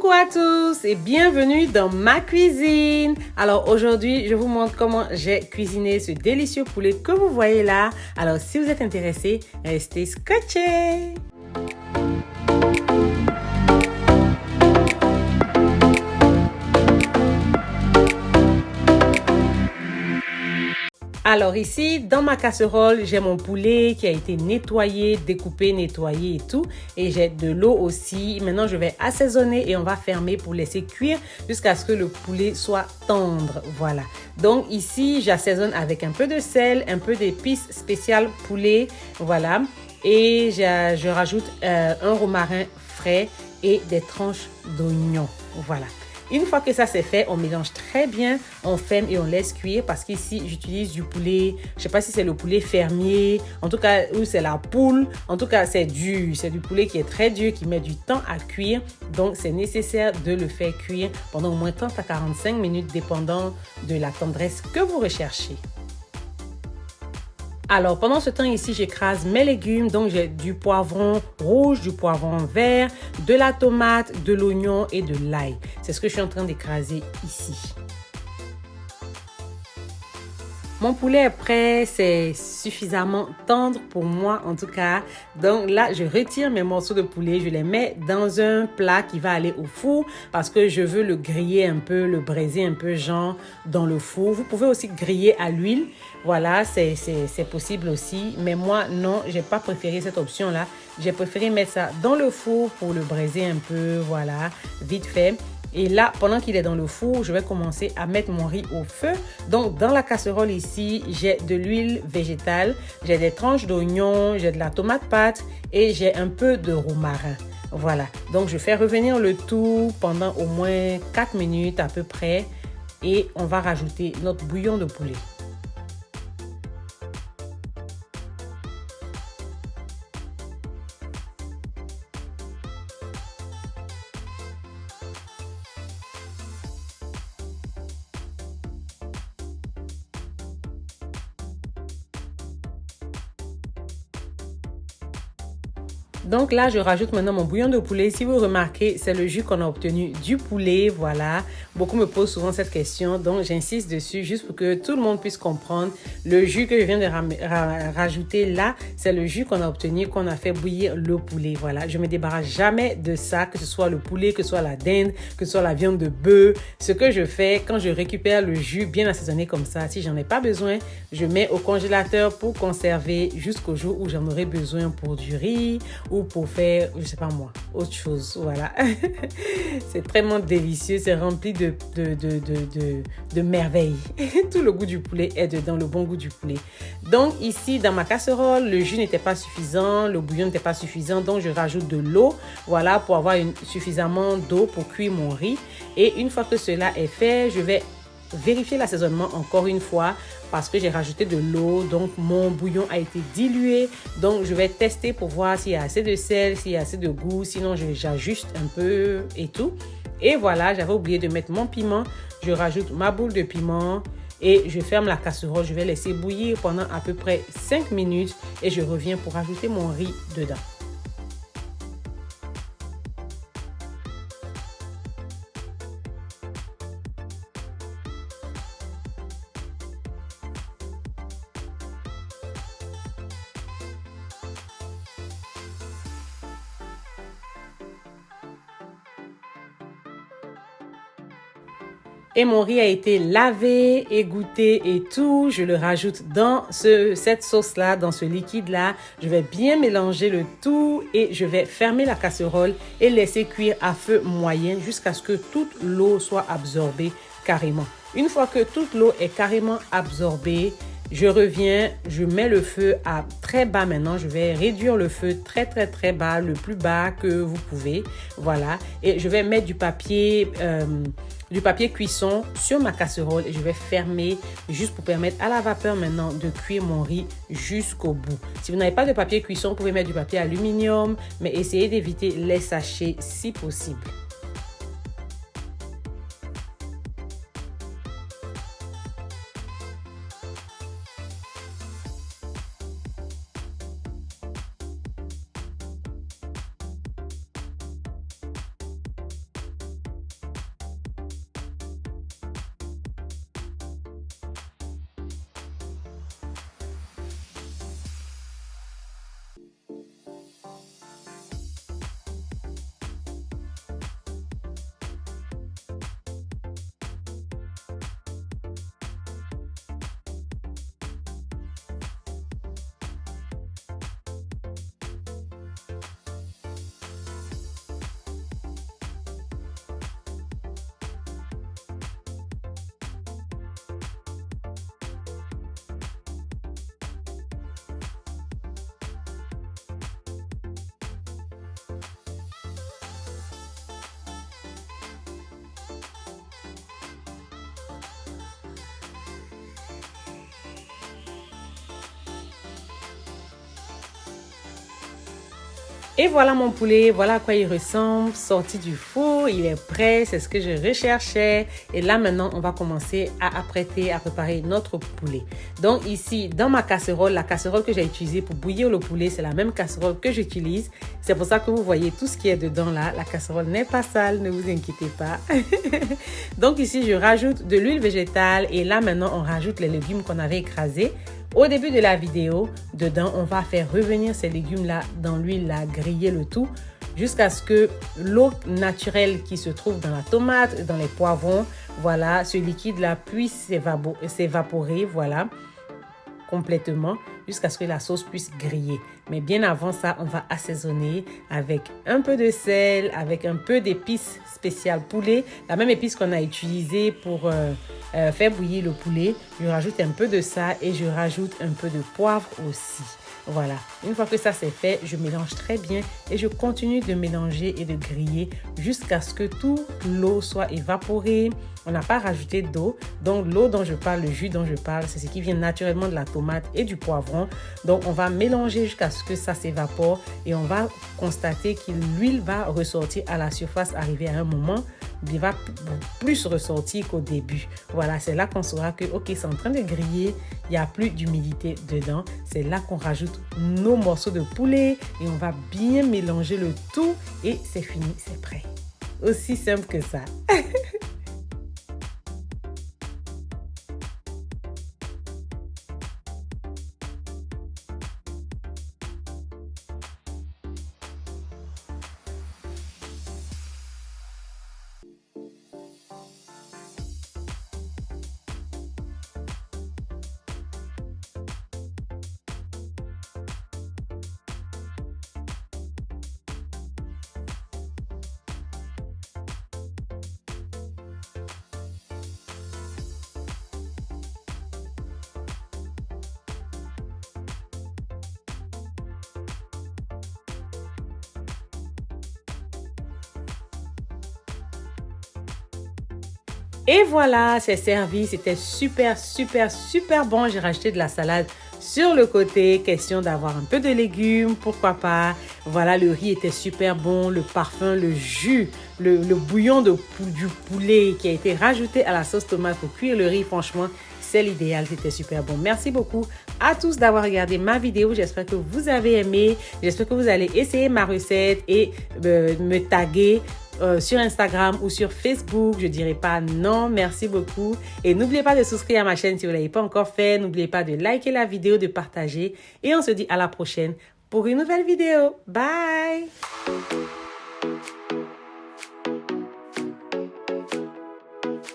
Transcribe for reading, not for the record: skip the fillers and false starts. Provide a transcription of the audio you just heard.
Coucou à tous et bienvenue dans ma cuisine. Alors aujourd'hui, je vous montre comment j'ai cuisiné ce délicieux poulet que vous voyez là. Alors si vous êtes intéressés, restez scotchés. Alors ici, dans ma casserole, j'ai mon poulet qui a été nettoyé, découpé, nettoyé et tout. Et j'ai de l'eau aussi. Maintenant, je vais assaisonner et on va fermer pour laisser cuire jusqu'à ce que le poulet soit tendre. Voilà. Donc ici, j'assaisonne avec un peu de sel, un peu d'épices spéciales poulet. Voilà. Et je rajoute un romarin frais et des tranches d'oignon. Voilà. Une fois que ça c'est fait, on mélange très bien, on ferme et on laisse cuire parce qu'ici j'utilise du poulet, je sais pas si c'est le poulet fermier, en tout cas ou c'est la poule, en tout cas c'est du poulet qui est très dur, qui met du temps à cuire, donc c'est nécessaire de le faire cuire pendant au moins 30 à 45 minutes dépendant de la tendresse que vous recherchez. Alors, pendant ce temps ici, j'écrase mes légumes. Donc, j'ai du poivron rouge, du poivron vert, de la tomate, de l'oignon et de l'ail. C'est ce que je suis en train d'écraser ici. Mon poulet est prêt, c'est suffisamment tendre pour moi en tout cas. Donc là, je retire mes morceaux de poulet, je les mets dans un plat qui va aller au four parce que je veux le griller un peu, le braiser un peu genre dans le four. Vous pouvez aussi griller à l'huile, voilà, c'est possible aussi. Mais moi, non, j'ai pas préféré cette option-là. J'ai préféré mettre ça dans le four pour le braiser un peu, voilà, vite fait. Et là, pendant qu'il est dans le four, je vais commencer à mettre mon riz au feu. Donc, dans la casserole ici, j'ai de l'huile végétale, j'ai des tranches d'oignon, j'ai de la tomate pâte et j'ai un peu de romarin. Voilà. Donc, je fais revenir le tout pendant au moins 4 minutes à peu près et on va rajouter notre bouillon de poulet. Donc là, je rajoute maintenant mon bouillon de poulet. Si vous remarquez, c'est le jus qu'on a obtenu du poulet. Voilà. Beaucoup me posent souvent cette question. Donc, j'insiste dessus juste pour que tout le monde puisse comprendre. Le jus que je viens de rajouter là, c'est le jus qu'on a obtenu, qu'on a fait bouillir le poulet. Voilà. Je me débarrasse jamais de ça, que ce soit le poulet, que ce soit la dinde, que ce soit la viande de bœuf. Ce que je fais quand je récupère le jus bien assaisonné comme ça, si j'en ai pas besoin, je mets au congélateur pour conserver jusqu'au jour où j'en aurai besoin pour du riz ou pour faire, je sais pas moi, autre chose. Voilà. C'est vraiment délicieux. C'est rempli de merveilles. Tout le goût du poulet est dedans, le bon goût du poulet. Donc ici, dans ma casserole, le jus n'était pas suffisant, le bouillon n'était pas suffisant. Donc je rajoute de l'eau, voilà, pour avoir suffisamment d'eau pour cuire mon riz. Et une fois que cela est fait, je vais vérifier l'assaisonnement encore une fois parce que j'ai rajouté de l'eau, donc mon bouillon a été dilué. Donc je vais tester pour voir s'il y a assez de sel, s'il y a assez de goût, sinon j'ajuste un peu et tout. Et voilà, j'avais oublié de mettre mon piment. Je rajoute ma boule de piment et je ferme la casserole. Je vais laisser bouillir pendant à peu près 5 minutes et je reviens pour rajouter mon riz dedans. Et mon riz a été lavé, égoutté et tout. Je le rajoute dans cette sauce-là, dans ce liquide-là. Je vais bien mélanger le tout et je vais fermer la casserole et laisser cuire à feu moyen jusqu'à ce que toute l'eau soit absorbée carrément. Une fois que toute l'eau est carrément absorbée, je reviens, je mets le feu à très bas maintenant. Je vais réduire le feu très bas, le plus bas que vous pouvez. Voilà. Et je vais mettre du papier cuisson sur ma casserole et je vais fermer juste pour permettre à la vapeur maintenant de cuire mon riz jusqu'au bout. Si vous n'avez pas de papier cuisson, vous pouvez mettre du papier aluminium, mais essayez d'éviter les sachets si possible. Et voilà mon poulet, voilà à quoi il ressemble, sorti du four, il est prêt, c'est ce que je recherchais. Et là maintenant, on va commencer à apprêter, à préparer notre poulet. Donc ici, dans ma casserole, la casserole que j'ai utilisée pour bouillir le poulet, c'est la même casserole que j'utilise. C'est pour ça que vous voyez tout ce qui est dedans là. La casserole n'est pas sale, ne vous inquiétez pas. Donc ici, je rajoute de l'huile végétale et là maintenant, on rajoute les légumes qu'on avait écrasés. Au début de la vidéo, dedans, on va faire revenir ces légumes-là dans l'huile, là, griller le tout, jusqu'à ce que l'eau naturelle qui se trouve dans la tomate, dans les poivrons, voilà, ce liquide-là puisse s'évaporer, voilà, complètement, jusqu'à ce que la sauce puisse griller. Mais bien avant ça, on va assaisonner avec un peu de sel, avec un peu d'épices spéciales poulet, la même épice qu'on a utilisée pour faire bouillir le poulet. Je rajoute un peu de ça et je rajoute un peu de poivre aussi. Voilà, une fois que ça c'est fait, je mélange très bien et je continue de mélanger et de griller jusqu'à ce que toute l'eau soit évaporée. On n'a pas rajouté d'eau, donc l'eau dont je parle, le jus dont je parle, c'est ce qui vient naturellement de la tomate et du poivron. Donc on va mélanger jusqu'à ce que ça s'évapore et on va constater que l'huile va ressortir à la surface, arriver à un moment il va plus ressortir qu'au début. Voilà, c'est là qu'on saura que ok, c'est en train de griller, il n'y a plus d'humidité dedans. C'est là qu'on rajoute nos morceaux de poulet et on va bien mélanger le tout et c'est fini, c'est prêt. Aussi simple que ça. Et voilà, c'est servi. C'était super, super, super bon. J'ai rajouté de la salade sur le côté. Question d'avoir un peu de légumes, pourquoi pas. Voilà, le riz était super bon. Le parfum, le jus, le bouillon du poulet qui a été rajouté à la sauce tomate pour cuire le riz. Franchement, c'est l'idéal. C'était super bon. Merci beaucoup à tous d'avoir regardé ma vidéo. J'espère que vous avez aimé. J'espère que vous allez essayer ma recette et me taguer sur Instagram ou sur Facebook. Je dirai pas non, merci beaucoup. Et n'oubliez pas de souscrire à ma chaîne si vous ne l'avez pas encore fait. N'oubliez pas de liker la vidéo, de partager. Et on se dit à la prochaine pour une nouvelle vidéo. Bye!